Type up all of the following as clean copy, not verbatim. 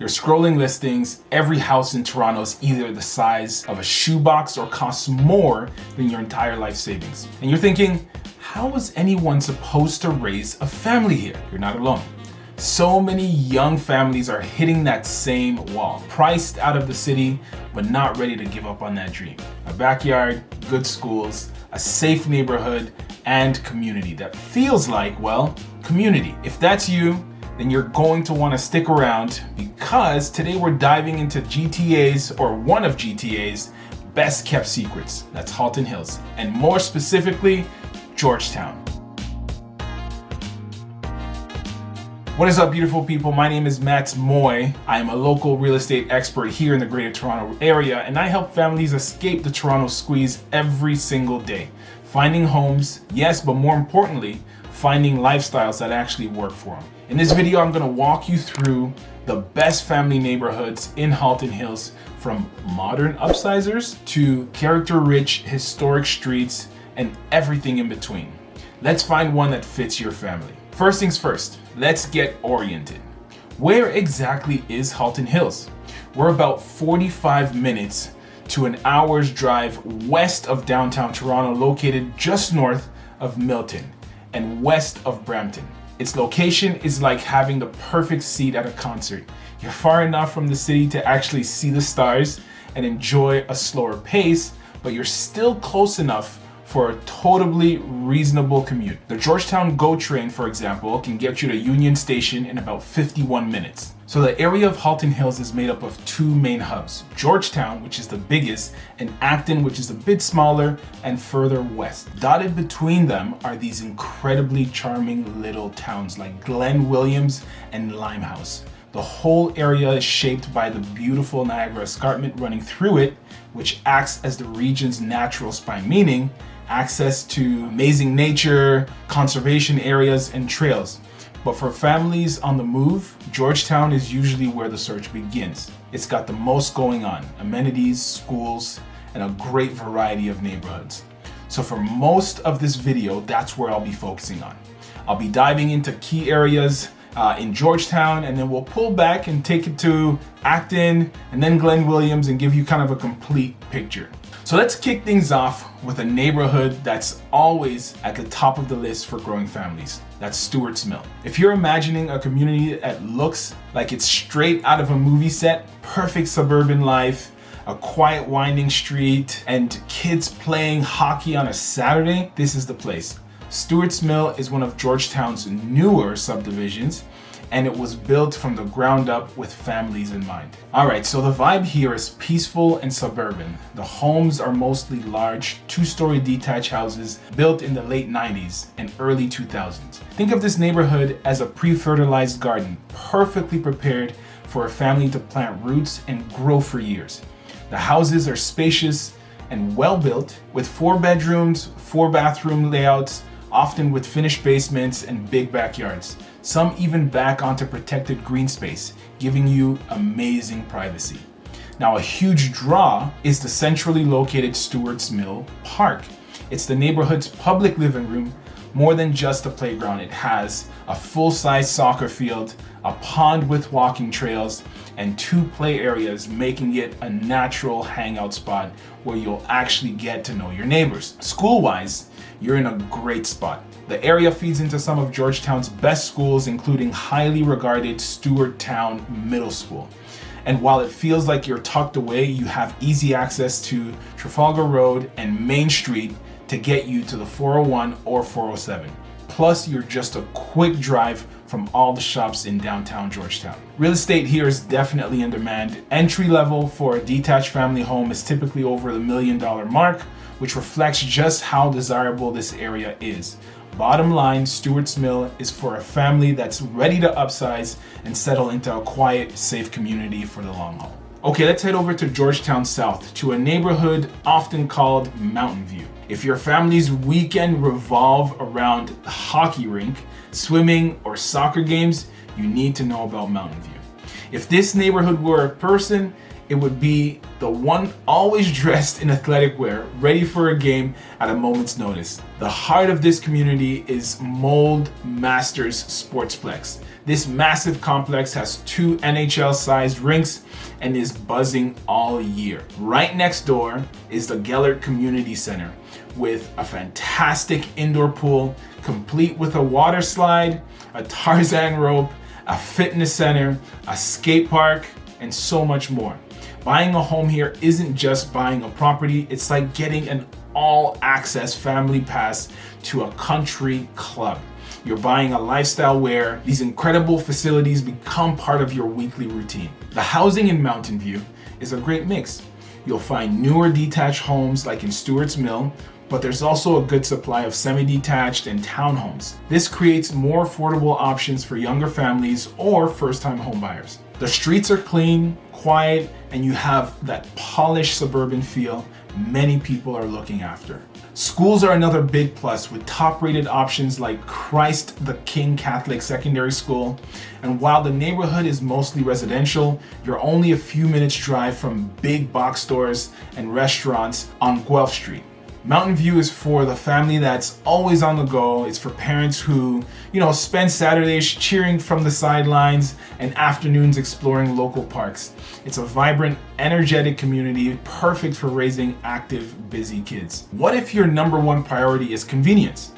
You're scrolling listings, every house in Toronto is either the size of a shoebox or costs more than your entire life savings. And you're thinking, how is anyone supposed to raise a family here? You're not alone. So many young families are hitting that same wall, priced out of the city, but not ready to give up on that dream. A backyard, good schools, a safe neighborhood, and community that feels like, well, community. If that's you, then you're going to want to stick around because today we're diving into GTA's or one of GTA's best kept secrets. That's Halton Hills, and more specifically, Georgetown. What is up, beautiful people? My name is Matt Moy. I am a local real estate expert here in the Greater Toronto area, and I help families escape the Toronto squeeze every single day. Finding homes, yes, but more importantly, finding lifestyles that actually work for them. In this video, I'm gonna walk you through the best family neighborhoods in Halton Hills, from modern upsizers to character-rich historic streets and everything in between. Let's find one that fits your family. First things first, let's get oriented. Where exactly is Halton Hills? We're about 45 minutes to an hour's drive west of downtown Toronto, located just north of Milton and west of Brampton. Its location is like having the perfect seat at a concert. You're far enough from the city to actually see the stars and enjoy a slower pace, but you're still close enough for a totally reasonable commute. The Georgetown GO train, for example, can get you to Union Station in about 51 minutes. So the area of Halton Hills is made up of two main hubs, Georgetown, which is the biggest, and Acton, which is a bit smaller and further west. Dotted between them are these incredibly charming little towns like Glen, Williams, and Limehouse. The whole area is shaped by the beautiful Niagara Escarpment running through it, which acts as the region's natural spine, meaning access to amazing nature, conservation areas, and trails. But for families on the move, Georgetown is usually where the search begins. It's got the most going on, amenities, schools, and a great variety of neighborhoods. So for most of this video, that's where I'll be focusing on. I'll be diving into key areas in Georgetown, and then we'll pull back and take it to Acton and then Glen Williams and give you kind of a complete picture. So let's kick things off with a neighborhood that's always at the top of the list for growing families. That's Stewart's Mill. If you're imagining a community that looks like it's straight out of a movie set, perfect suburban life, a quiet winding street, and kids playing hockey on a Saturday, this is the place. Stewart's Mill is one of Georgetown's newer subdivisions, and it was built from the ground up with families in mind. Alright, so the vibe here is peaceful and suburban. The homes are mostly large, two-story detached houses built in the late 90s and early 2000s. Think of this neighborhood as a pre-fertilized garden, perfectly prepared for a family to plant roots and grow for years. The houses are spacious and well built, with 4 bedrooms, 4 bathroom layouts, often with finished basements and big backyards. Some even back onto protected green space, giving you amazing privacy. Now, a huge draw is the centrally located Stewart's Mill Park. It's the neighborhood's public living room. More than just a playground, it has a full-size soccer field, a pond with walking trails, and 2 play areas, making it a natural hangout spot where you'll actually get to know your neighbors. School-wise, you're in a great spot. The area feeds into some of Georgetown's best schools, including highly regarded Stewarttown Middle School. And while it feels like you're tucked away, you have easy access to Trafalgar Road and Main Street to get you to the 401 or 407. Plus, you're just a quick drive from all the shops in downtown Georgetown. Real estate here is definitely in demand. Entry level for a detached family home is typically over the $1 million mark, which reflects just how desirable this area is. Bottom line, Stewart's Mill is for a family that's ready to upsize and settle into a quiet, safe community for the long haul. Okay, let's head over to Georgetown South, to a neighborhood often called Mountainview. If your family's weekend revolve around a hockey rink, swimming, or soccer games, you need to know about Mountainview. If this neighborhood were a person, it would be the one always dressed in athletic wear, ready for a game at a moment's notice. The heart of this community is Mold Masters Sportsplex. This massive complex has 2 NHL-sized rinks and is buzzing all year. Right next door is the Gellert Community Center with a fantastic indoor pool, complete with a water slide, a Tarzan rope, a fitness center, a skate park, and so much more. Buying a home here isn't just buying a property, it's like getting an all-access family pass to a country club. You're buying a lifestyle where these incredible facilities become part of your weekly routine. The housing in Mountainview is a great mix. You'll find newer detached homes like in Stewart's Mill, but there's also a good supply of semi-detached and townhomes. This creates more affordable options for younger families or first-time homebuyers. The streets are clean, quiet, and you have that polished suburban feel many people are looking after. Schools are another big plus with top-rated options like Christ the King Catholic Secondary School. And while the neighborhood is mostly residential, you're only a few minutes drive from big box stores and restaurants on Guelph Street. Mountainview is for the family that's always on the go. It's for parents who, spend Saturdays cheering from the sidelines and afternoons exploring local parks. It's a vibrant, energetic community, perfect for raising active, busy kids. What if your number one priority is convenience?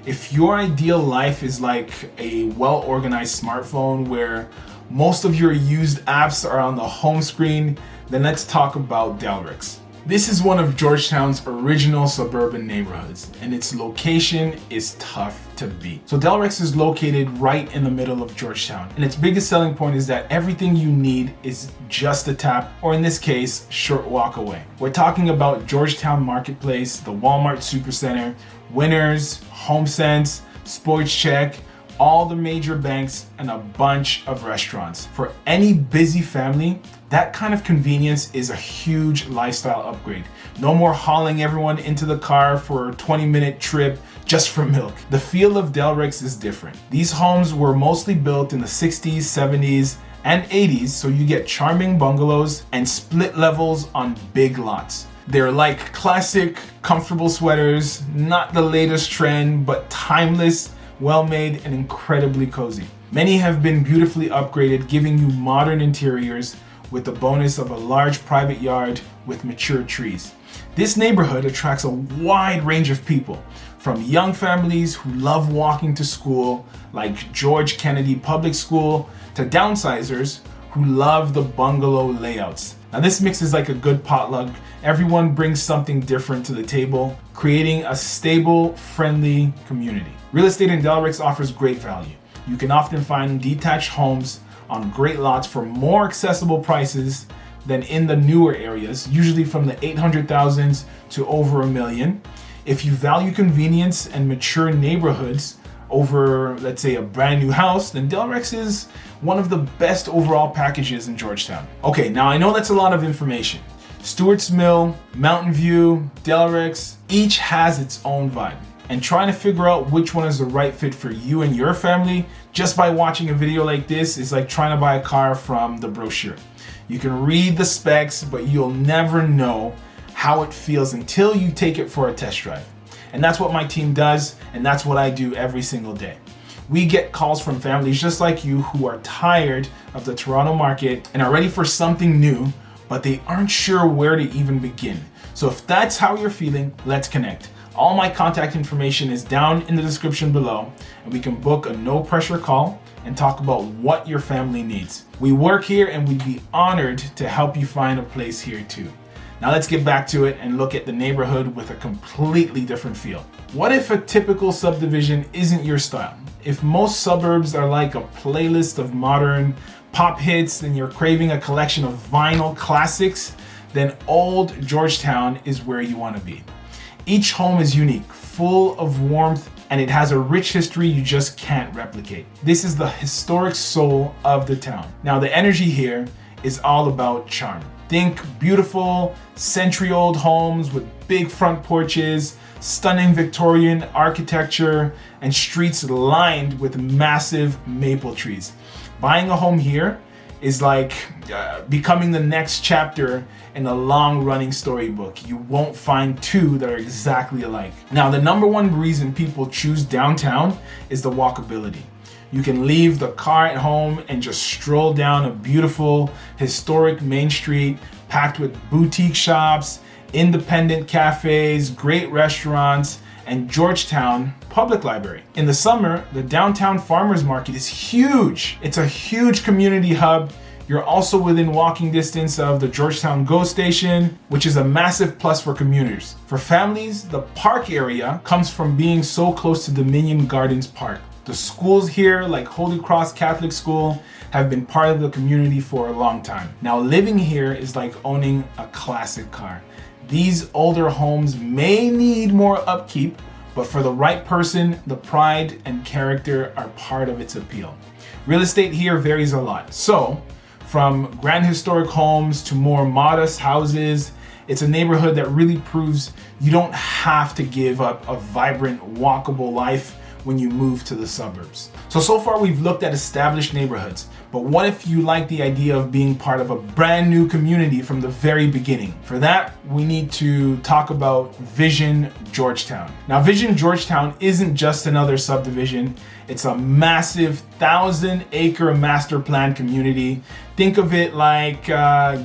If your ideal life is like a well-organized smartphone where most of your used apps are on the home screen, then let's talk about Delrex. This is one of Georgetown's original suburban neighborhoods, and its location is tough to beat. So Delrex is located right in the middle of Georgetown, and its biggest selling point is that everything you need is just a tap, or in this case, short walk away. We're talking about Georgetown Marketplace, the Walmart Supercenter, Winners, HomeSense, Sports Check, all the major banks, and a bunch of restaurants. For any busy family, that kind of convenience is a huge lifestyle upgrade. No more hauling everyone into the car for a 20-minute trip just for milk. The feel of Delrex is different. These homes were mostly built in the 60s, 70s, and 80s, so you get charming bungalows and split levels on big lots. They're like classic, comfortable sweaters, not the latest trend, but timeless, well-made, and incredibly cozy. Many have been beautifully upgraded, giving you modern interiors with the bonus of a large private yard with mature trees. This neighborhood attracts a wide range of people, from young families who love walking to school, like George Kennedy Public School, to downsizers who love the bungalow layouts. Now this mix is like a good potluck. Everyone brings something different to the table, creating a stable, friendly community. Real estate in Delrex offers great value. You can often find detached homes on great lots for more accessible prices than in the newer areas, usually from the 800,000s to over $1 million. If you value convenience and mature neighborhoods over, let's say, a brand new house, then Delrex is one of the best overall packages in Georgetown. Okay, now I know that's a lot of information. Stewart's Mill, Mountainview, Delrex, each has its own vibe. And trying to figure out which one is the right fit for you and your family just by watching a video like this is like trying to buy a car from the brochure. You can read the specs, but you'll never know how it feels until you take it for a test drive. And that's what my team does, and that's what I do every single day. We get calls from families just like you who are tired of the Toronto market and are ready for something new, but they aren't sure where to even begin. So if that's how you're feeling, let's connect. All my contact information is down in the description below, and we can book a no pressure call and talk about what your family needs. We work here and we'd be honored to help you find a place here too. Now let's get back to it and look at the neighborhood with a completely different feel. What if a typical subdivision isn't your style? If most suburbs are like a playlist of modern pop hits and you're craving a collection of vinyl classics, then old Georgetown is where you want to be. Each home is unique, full of warmth, and it has a rich history you just can't replicate. This is the historic soul of the town. Now the energy here is all about charm. Think beautiful, century-old homes with big front porches, stunning Victorian architecture, and streets lined with massive maple trees. Buying a home here is like becoming the next chapter in a long-running storybook. You won't find two that are exactly alike. Now, the number one reason people choose downtown is the walkability. You can leave the car at home and just stroll down a beautiful historic main street packed with boutique shops, independent cafes, great restaurants, and Georgetown Public Library. In the summer, the downtown farmers market is huge. It's a huge community hub. You're also within walking distance of the Georgetown GO station, which is a massive plus for commuters. For families, the park area comes from being so close to Dominion Gardens Park. The schools here, like Holy Cross Catholic School, have been part of the community for a long time. Now, living here is like owning a classic car. These older homes may need more upkeep, but for the right person, the pride and character are part of its appeal. Real estate here varies a lot. So, from grand historic homes to more modest houses, it's a neighborhood that really proves you don't have to give up a vibrant, walkable life when you move to the suburbs. So far we've looked at established neighborhoods, but what if you like the idea of being part of a brand new community from the very beginning? For that, we need to talk about Vision Georgetown. Now, Vision Georgetown isn't just another subdivision. It's a massive 1,000-acre master plan community. Think of it like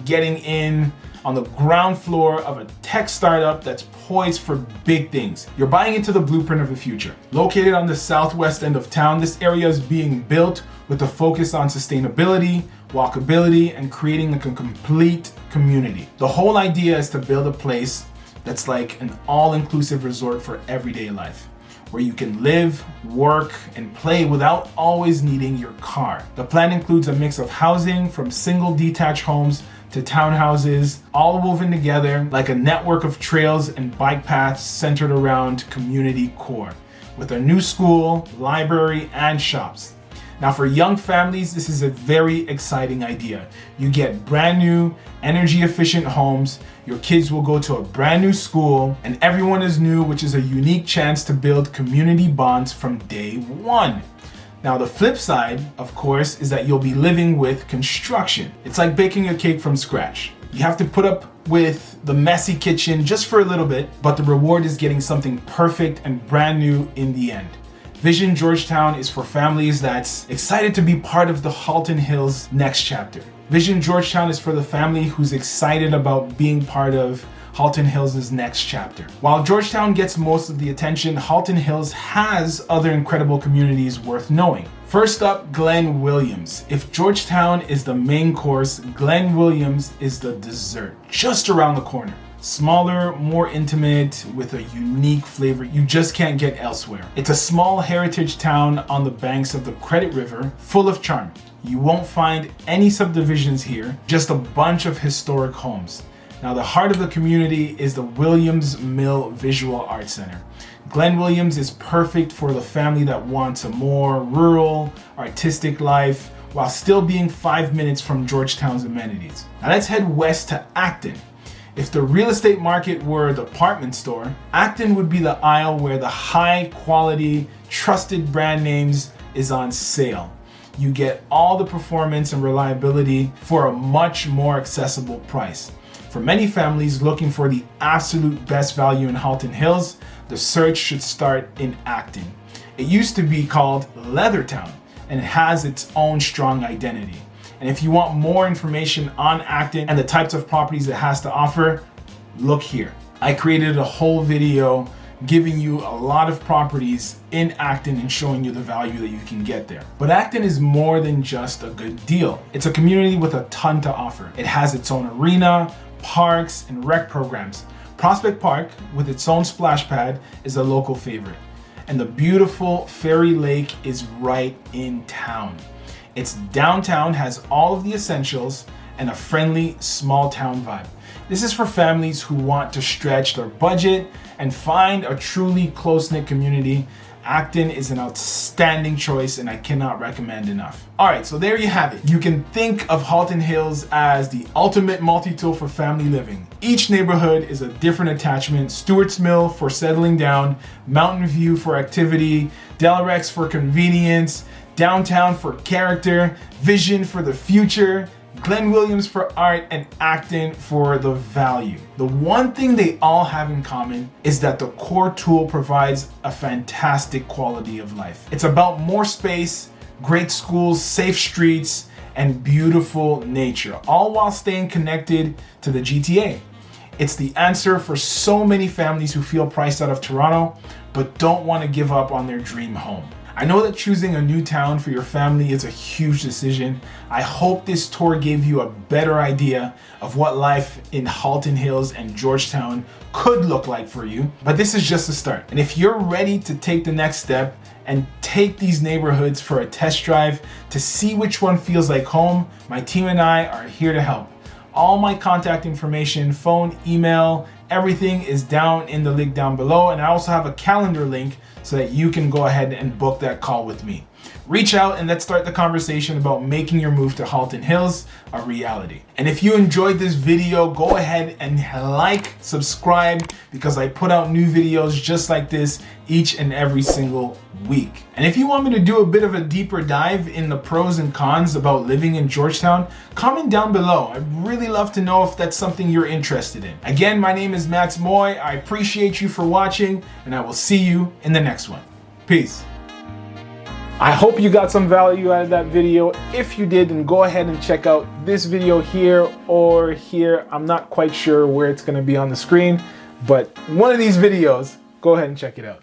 getting in on the ground floor of a tech startup that's poised for big things. You're buying into the blueprint of the future. Located on the southwest end of town, this area is being built with a focus on sustainability, walkability, and creating a complete community. The whole idea is to build a place that's like an all-inclusive resort for everyday life, where you can live, work, and play without always needing your car. The plan includes a mix of housing from single detached homes to townhouses, all woven together like a network of trails and bike paths centered around community core, with a new school, library, and shops. Now, for young families, this is a very exciting idea. You get brand new, energy efficient homes, your kids will go to a brand new school, and everyone is new, which is a unique chance to build community bonds from day one. Now, the flip side, of course, is that you'll be living with construction. It's like baking a cake from scratch. You have to put up with the messy kitchen just for a little bit, but the reward is getting something perfect and brand new in the end. Vision Georgetown is for families that's excited to be part of the Halton Hills next chapter. Vision Georgetown is for the family who's excited about being part of Halton Hills' next chapter. While Georgetown gets most of the attention, Halton Hills has other incredible communities worth knowing. First up, Glen Williams. If Georgetown is the main course, Glen Williams is the dessert, just around the corner. Smaller, more intimate, with a unique flavor you just can't get elsewhere. It's a small heritage town on the banks of the Credit River, full of charm. You won't find any subdivisions here, just a bunch of historic homes. Now, the heart of the community is the Williams Mill Visual Arts Center. Glen Williams is perfect for the family that wants a more rural, artistic life while still being 5 minutes from Georgetown's amenities. Now let's head west to Acton. If the real estate market were a department store, Acton would be the aisle where the high quality, trusted brand names is on sale. You get all the performance and reliability for a much more accessible price. For many families looking for the absolute best value in Halton Hills, the search should start in Acton. It used to be called Leathertown and it has its own strong identity. And if you want more information on Acton and the types of properties it has to offer, look here. I created a whole video giving you a lot of properties in Acton and showing you the value that you can get there. But Acton is more than just a good deal. It's a community with a ton to offer. It has its own arena, parks, and rec programs. Prospect Park, with its own splash pad, is a local favorite. And the beautiful Fairy Lake is right in town. Its downtown has all of the essentials and a friendly small town vibe. This is for families who want to stretch their budget and find a truly close-knit community. Acton is an outstanding choice and I cannot recommend enough. All right, so there you have it. You can think of Halton Hills as the ultimate multi-tool for family living. Each neighborhood is a different attachment. Stewart's Mill for settling down, Mountainview for activity, Delrex for convenience, Downtown for character, Vision for the future, Glen Williams for art, and Acton for the value. The one thing they all have in common is that the core tool provides a fantastic quality of life. It's about more space, great schools, safe streets, and beautiful nature, all while staying connected to the GTA. It's the answer for so many families who feel priced out of Toronto, but don't want to give up on their dream home. I know that choosing a new town for your family is a huge decision. I hope this tour gave you a better idea of what life in Halton Hills and Georgetown could look like for you, but this is just a start. And if you're ready to take the next step and take these neighborhoods for a test drive to see which one feels like home, my team and I are here to help. All my contact information, phone, email, everything is down in the link down below. And I also have a calendar link so that you can go ahead and book that call with me. Reach out and let's start the conversation about making your move to Halton Hills a reality. And if you enjoyed this video, go ahead and like, subscribe, because I put out new videos just like this each and every single week. And if you want me to do a bit of a deeper dive in the pros and cons about living in Georgetown, comment down below. I'd really love to know if that's something you're interested in. Again, my name is Max Moy. I appreciate you for watching, and I will see you in the next one. Peace. I hope you got some value out of that video. If you did, then go ahead and check out this video here or here. I'm not quite sure where it's going to be on the screen, but one of these videos, go ahead and check it out.